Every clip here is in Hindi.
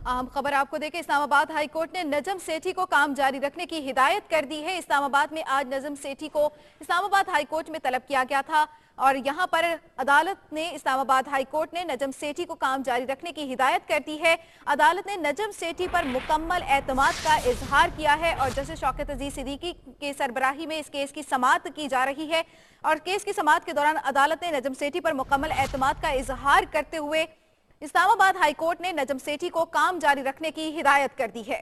अहम खबर आपको देखें। इस्लामाबाद हाई कोर्ट ने नजम सेठी को काम जारी रखने की हिदायत कर दी है। इस्लामाबाद में आज नजम सेठी को इस्लामाबाद हाई कोर्ट में तलब किया गया था और यहां पर अदालत ने इस्लामाबाद हाई कोर्ट ने नजम सेठी को काम जारी रखने की हिदायत कर दी है। अदालत ने नजम सेठी पर मुकम्मल एतमाद का इजहार किया है और जस्टिस शौकत अजीज सिद्दीकी के सरबराही में इस केस की समाअत की जा रही है और केस की समाअत के दौरान अदालत ने नजम सेठी पर मुकम्मल एतमाद का इजहार करते हुए इस्लामाबाद हाई कोर्ट ने नजम सेठी को काम जारी रखने की हिदायत कर दी है।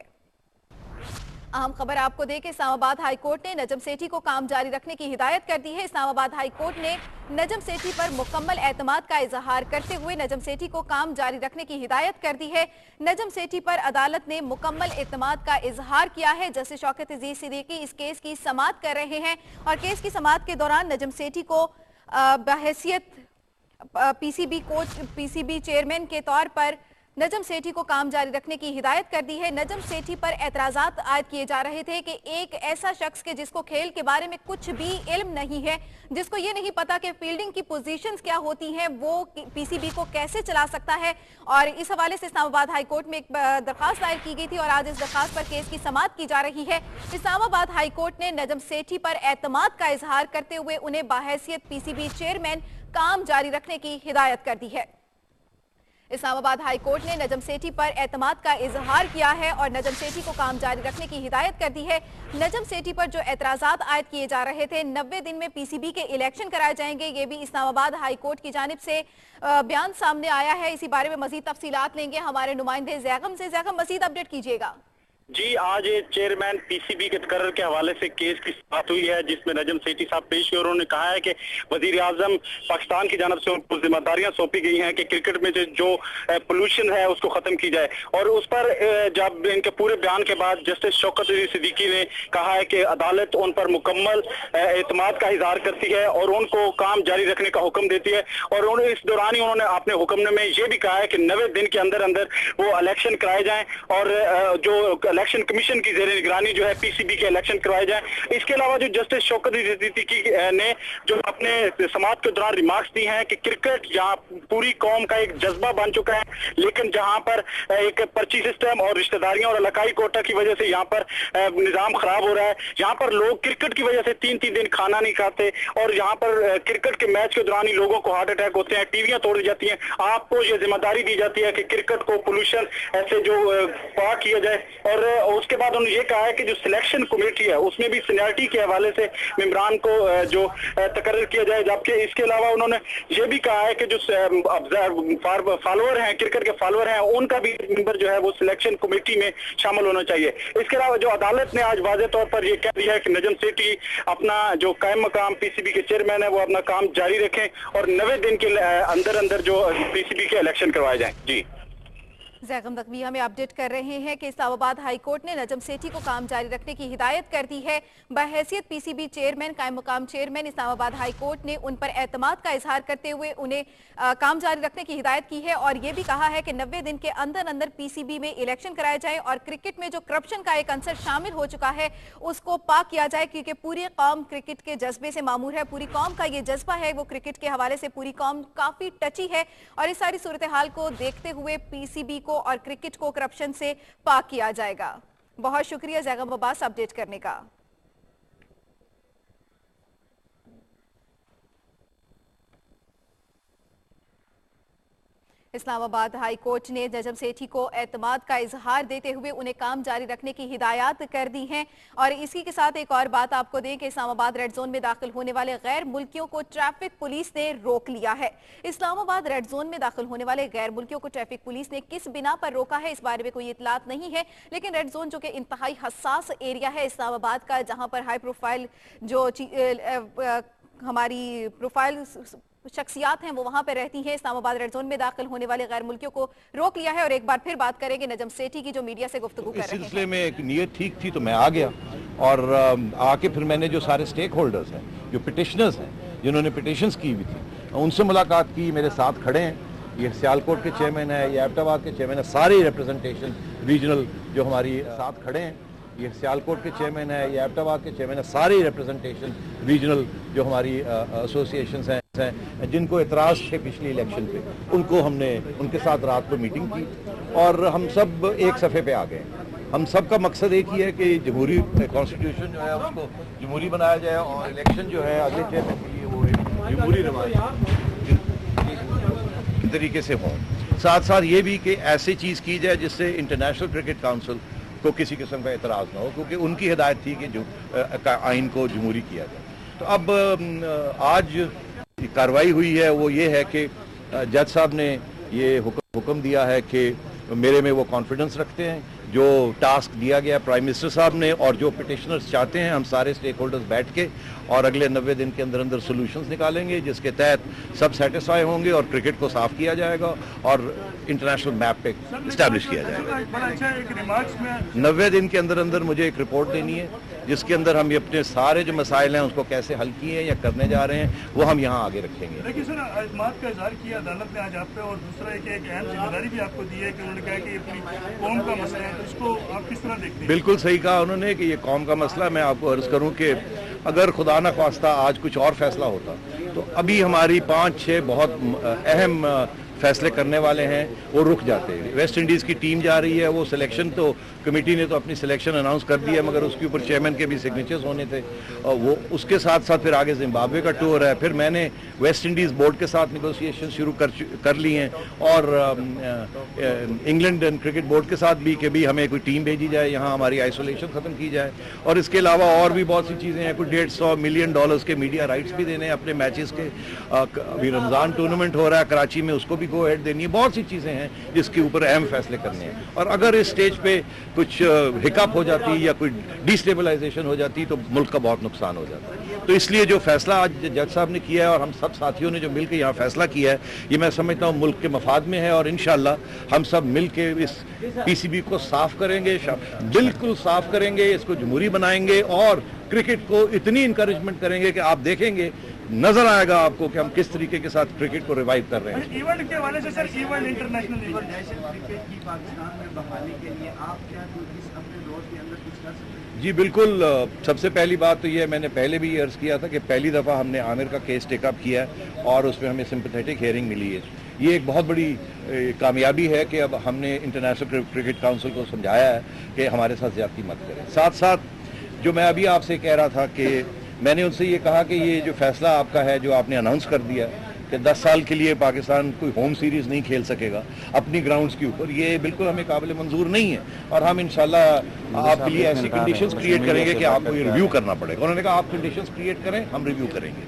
अहम खबर आपको दें कि इस्लामाबाद हाई कोर्ट ने नजम सेठी को काम जारी रखने की हिदायत कर दी है। इस्लामाबाद हाई कोर्ट ने नजम सेठी पर मुकम्मल एतमाद का इजहार करते हुए नजम सेठी को काम जारी रखने की हिदायत कर दी है। नजम सेठी पर अदालत ने मुकम्मल एतमाद का इजहार किया है। जस्टिस शौकत अजीज सिद्दीकी इस केस की समाअत कर रहे हैं और केस की समाअत के दौरान नजम सेठी को बहैसियत पीसीबी चेयरमैन के तौर पर नजम सेठी को काम जारी रखने की हिदायत कर दी है। नजम सेठी पर एतराजात आयद किए जा रहे थे कि एक ऐसा शख्स के जिसको खेल के बारे में कुछ भी इल्म नहीं है, जिसको ये नहीं पता कि फील्डिंग की पोजीशंस क्या होती हैं, वो पीसीबी को कैसे चला सकता है। और इस हवाले से इस्लामाबाद हाई कोर्ट में एक दरखास्त दायर की गई थी और आज इस दरखास्त पर केस की समाअत की जा रही है। इस्लामाबाद हाई कोर्ट ने नजम सेठी पर एतमाद का इजहार करते हुए उन्हें बाहैसियत पीसीबी चेयरमैन काम जारी रखने की हिदायत कर दी है। इस्लामाबाद हाई कोर्ट ने नजम सेठी पर एतमाद का इजहार किया है और नजम सेठी को काम जारी रखने की हिदायत कर दी है। नजम सेठी पर जो एतराजात आयद किए जा रहे थे, 90 दिन में पीसीबी के इलेक्शन कराए जाएंगे, ये भी इस्लामाबाद हाई कोर्ट की जानिब से बयान सामने आया है। इसी बारे में मजीद तफसीलात लेंगे हमारे नुमाइंदे जैगम से। जैगम, मजीद अपडेट कीजिएगा। जी, आज चेयरमैन पीसीबी के तकर्रर के हवाले से केस की बात हुई है जिसमें नजम सेठी साहब पेश हुए और उन्होंने कहा है कि वजीर आजम पाकिस्तान की जानब से उनको जिम्मेदारियां सौंपी गई हैं कि क्रिकेट में जो पोल्यूशन है उसको खत्म की जाए। और उस पर जब इनके पूरे बयान के बाद जस्टिस शौकत अजीज सिद्दीकी ने कहा है कि अदालत उन पर मुकम्मल एतमाद का इजहार करती है और उनको काम जारी रखने का हुक्म देती है। और इस दौरान ही उन्होंने अपने हुक्म में ये भी कहा है कि 90 दिन के अंदर अंदर वो इलेक्शन कराए जाएं और जो इलेक्शन कमीशन की जेर निगरानी जो है पीसीबी के इलेक्शन करवाए जाए। इसके अलावा जो जस्टिस शौकत अजीज सिद्दीकी ने जो अपने समाअत के दौरान रिमार्क्स दी हैं कि क्रिकेट यहाँ पूरी कौम का एक जज्बा बन चुका है, लेकिन जहाँ पर एक पर्ची सिस्टम और रिश्तेदारियों और इलाकाई कोटा की वजह से यहाँ पर निजाम खराब हो रहा है। यहाँ पर लोग क्रिकेट की वजह से 3-3 दिन खाना नहीं खाते और यहाँ पर क्रिकेट के मैच के दौरान ही लोगों को हार्ट अटैक होते हैं, टीवियां तोड़ दी जाती हैं। आपको ये जिम्मेदारी दी जाती है कि क्रिकेट को पोल्यूशन ऐसे जो पाक किया जाए। और उसके बाद उन्होंने ये कहा है कि जो सिलेक्शन कमेटी है उसमें भी सीनियरिटी के हवाले से मेंबरान को जो तकर्रर किया जाए। जबकि इसके अलावा उन्होंने ये भी कहा है कि जो फॉलोअर हैं, क्रिकेट के फॉलोअर हैं, उनका भी मेंबर जो है वो सिलेक्शन कमेटी में शामिल होना चाहिए। इसके अलावा जो अदालत ने आज वाज़ेह तौर पर यह कह दिया है कि नजम सेठी अपना जो कायम मकाम पीसीबी के चेयरमैन है वो अपना काम जारी रखें और 90 दिन के अंदर अंदर जो पीसीबी के इलेक्शन करवाए जाएं। जी, जैगम नकवी हमें अपडेट कर रहे हैं कि इस्लामाबाद हाई कोर्ट ने नजम सेठी को काम जारी रखने की हिदायत कर दी है। बहैसियत पीसीबी चेयरमैन, कायम मुकाम चेयरमैन, इस्लामाबाद हाई कोर्ट ने उन पर एतमाद का इजहार करते हुए उन्हें काम जारी रखने की हिदायत की है और ये भी कहा है कि 90 दिन के अंदर अंदर पीसीबी में इलेक्शन कराए जाए और क्रिकेट में जो करप्शन का एक अंसर शामिल हो चुका है उसको पाक किया जाए, क्योंकि पूरी कौम क्रिकेट के जज्बे से मामूर है। पूरी कौम का ये जज्बा है, वो क्रिकेट के हवाले से पूरी कौम काफी टची है और इस सारी सूरत हाल को देखते हुए पीसीबी को और क्रिकेट को करप्शन से पाक किया जाएगा। बहुत शुक्रिया जैगम अब्बास अपडेट करने का। इस्लामाबाद हाई कोर्ट ने नजम सेठी को एतमाद का इजहार देते हुए उन्हें काम जारी रखने की हिदायत कर दी हैं। और इसी के साथ एक और बात आपको दें कि इस्लामाबाद रेड जोन में दाखिल होने वाले गैर मुल्कियों को ट्रैफिक पुलिस ने रोक लिया है। इस्लामाबाद रेड जोन में दाखिल होने वाले गैर मुल्कियों को ट्रैफिक पुलिस ने किस बिना पर रोका है इस बारे में कोई इतलात नहीं है, लेकिन रेड जोन जो कि इंतहाई हसास एरिया है इस्लामाबाद का, जहां पर हाई प्रोफाइल जो हमारी प्रोफाइल शख्सियात हैं वो वहां पर रहती हैं। इस्लामाबाद रेड जोन में दाखिल होने वाले गैर मुल्कियों को रोक लिया है। और एक बार फिर बात करेंगे नजम सेठी की, जो मीडिया से गुफ्तगू कर रहे हैं। इस सिलसिले में एक नीयत ठीक थी तो मैं आ गया और आके फिर मैंने जो सारे स्टेक होल्डर्स हैं, जो पिटिशनर्स हैं, जिन्होंने पिटिशंस की हुई थी, उनसे मुलाकात की। मेरे साथ खड़े हैं, ये सियालकोट के चेयरमैन है, ये एबटाबाद के चेयरमैन है, सारे रिप्रेजेंटेशन रीजनल जो हमारी साथ खड़े हैं, ये सियालकोट के चेयरमैन है, ये एबटाबाद के चेयरमैन है, सारी रिप्रेजेंटेशन रीजनल जो हमारी एसोसिएशंस हैं। हैं जिनको एतराज़ थे पिछले इलेक्शन पे, उनको हमने उनके साथ रात को मीटिंग की और हम सब एक सफ़े पे आ गए। हम सब का मकसद एक ही है कि जमहूरी कॉन्स्टिट्यूशन जो है उसको जमहूरी बनाया जाए और इलेक्शन जो है अगले चेयरमैन के लिए वो जमहूरी रवायत तरीके से हों। साथ साथ ये भी कि ऐसी चीज़ की जाए जिससे इंटरनेशनल क्रिकेट काउंसिल को किसी किस्म का एतराज़ ना हो, क्योंकि उनकी हिदायत थी कि जो आइन को जमहूरी किया जाए। तो अब आज कार्रवाई हुई है वो ये है कि जज साहब ने ये हुक्म दिया है कि मेरे में वो कॉन्फिडेंस रखते हैं, जो टास्क दिया गया प्राइम मिनिस्टर साहब ने और जो पिटिशनर्स चाहते हैं, हम सारे स्टेक होल्डर्स बैठ के और अगले 90 दिन के अंदर अंदर सोल्यूशंस निकालेंगे जिसके तहत सब सेटिस्फाई होंगे और क्रिकेट को साफ किया जाएगा और इंटरनेशनल मैप पे इस्टेब्लिश किया जाएगा। 90 दिन के अंदर अंदर मुझे एक रिपोर्ट देनी है जिसके अंदर हम ये अपने सारे जो मसाइल हैं उसको कैसे हल किए हैं या करने जा रहे हैं वो हम यहाँ आगे रखेंगे। देखिए सर, अज़मात का इज़हार किया अदालत ने आज आप पे, और दूसरा एक अहम जिम्मेदारी भी आपको दी है कि उन्होंने कहा कि अपनी कौम का मसला है, तो इसको आप किस तरह देखते हैं? बिल्कुल सही कहा उन्होंने कि ये कौम का मसला। मैं आपको अर्ज करूं कि अगर खुदा न ख्वास्ता आज कुछ और फैसला होता तो अभी हमारी 5-6 बहुत अहम फैसले करने वाले हैं वो रुक जाते हैं। वेस्ट इंडीज़ की टीम जा रही है, वो सिलेक्शन तो कमेटी ने तो अपनी सिलेक्शन अनाउंस कर दी है मगर उसके ऊपर चेयरमैन के भी सिग्नेचर्स होने थे और वो उसके साथ साथ फिर आगे जिम्बाब्वे का टूर है। फिर मैंने वेस्ट इंडीज़ बोर्ड के साथ निगोसिएशन शुरू कर ली हैं और इंग्लैंड एंड क्रिकेट बोर्ड के साथ भी कि भी हमें कोई टीम भेजी जाए, यहाँ हमारी आइसोलेशन ख़त्म की जाए। और इसके अलावा और भी बहुत सी चीज़ें हैं, कुछ $150 मिलियन के मीडिया राइट्स भी देने हैं अपने मैचेस के। अभी रमज़ान टूर्नामेंट हो रहा है कराची में, उसको भी गो हेड देनी है। बहुत सी चीज़ें हैं जिसके ऊपर अहम फैसले करने हैं और अगर इस स्टेज पे कुछ हिकअप हो जाती या कोई डिस्टेबलाइजेशन हो जाती तो मुल्क का बहुत नुकसान हो जाता है। तो इसलिए जो फैसला आज जज साहब ने किया है और हम सब साथियों ने जो मिलकर यहाँ फैसला किया है, ये मैं समझता हूँ मुल्क के मफाद में है और इंशाअल्लाह हम सब मिल के इस पीसीबी को साफ करेंगे, बिल्कुल साफ करेंगे, इसको जमहूरी बनाएंगे और क्रिकेट को इतनी इंकरेजमेंट करेंगे कि आप देखेंगे, नजर आएगा आपको कि हम किस तरीके के साथ क्रिकेट को रिवाइव कर रहे हैं। इवेंट के हवाले से sir, event international event cricket की पाकिस्तान में बहाली के लिए आप क्या इस अपने दौर के अंदर कुछ कर सकते हैं? जी बिल्कुल। सबसे पहली बात तो ये मैंने पहले भी अर्ज किया था कि पहली दफ़ा हमने आमिर का केस टेकअप किया और उसमें हमें सिंपैथेटिक हियरिंग मिली है। ये एक बहुत बड़ी कामयाबी है कि अब हमने इंटरनेशनल क्रिकेट काउंसिल को समझाया है कि हमारे साथ ज्यादती मत करें। साथ साथ जो मैं अभी आपसे कह रहा था कि मैंने उनसे ये कहा कि ये जो फैसला आपका है जो आपने अनाउंस कर दिया कि 10 साल के लिए पाकिस्तान कोई होम सीरीज़ नहीं खेल सकेगा अपनी ग्राउंड्स के ऊपर, ये बिल्कुल हमें काबिल मंजूर नहीं है और हम इंशाल्लाह आपके लिए ऐसी कंडीशंस क्रिएट करेंगे कि आपको ये रिव्यू करना पड़ेगा। उन्होंने कहा आप कंडीशंस क्रिएट करें, हम रिव्यू करेंगे।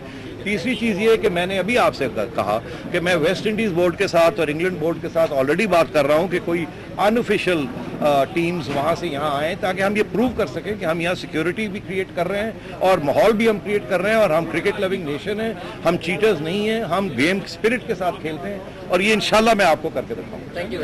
तीसरी चीज़ ये है कि मैंने अभी आपसे कहा कि मैं वेस्ट इंडीज़ बोर्ड के साथ और इंग्लैंड बोर्ड के साथ ऑलरेडी बात कर रहा हूँ कि कोई अनऑफिशियल टीम्स वहाँ से यहाँ आएँ ताकि हम ये प्रूव कर सकें कि हम यहाँ सिक्योरिटी भी क्रिएट कर रहे हैं और माहौल भी हम क्रिएट कर रहे हैं और हम क्रिकेट लविंग नेशन हैं, हम चीटर्स नहीं हैं, हम गेम स्पिरिट के साथ खेलते हैं और ये इंशाल्लाह मैं आपको करके दिखाऊंगा। Thank you.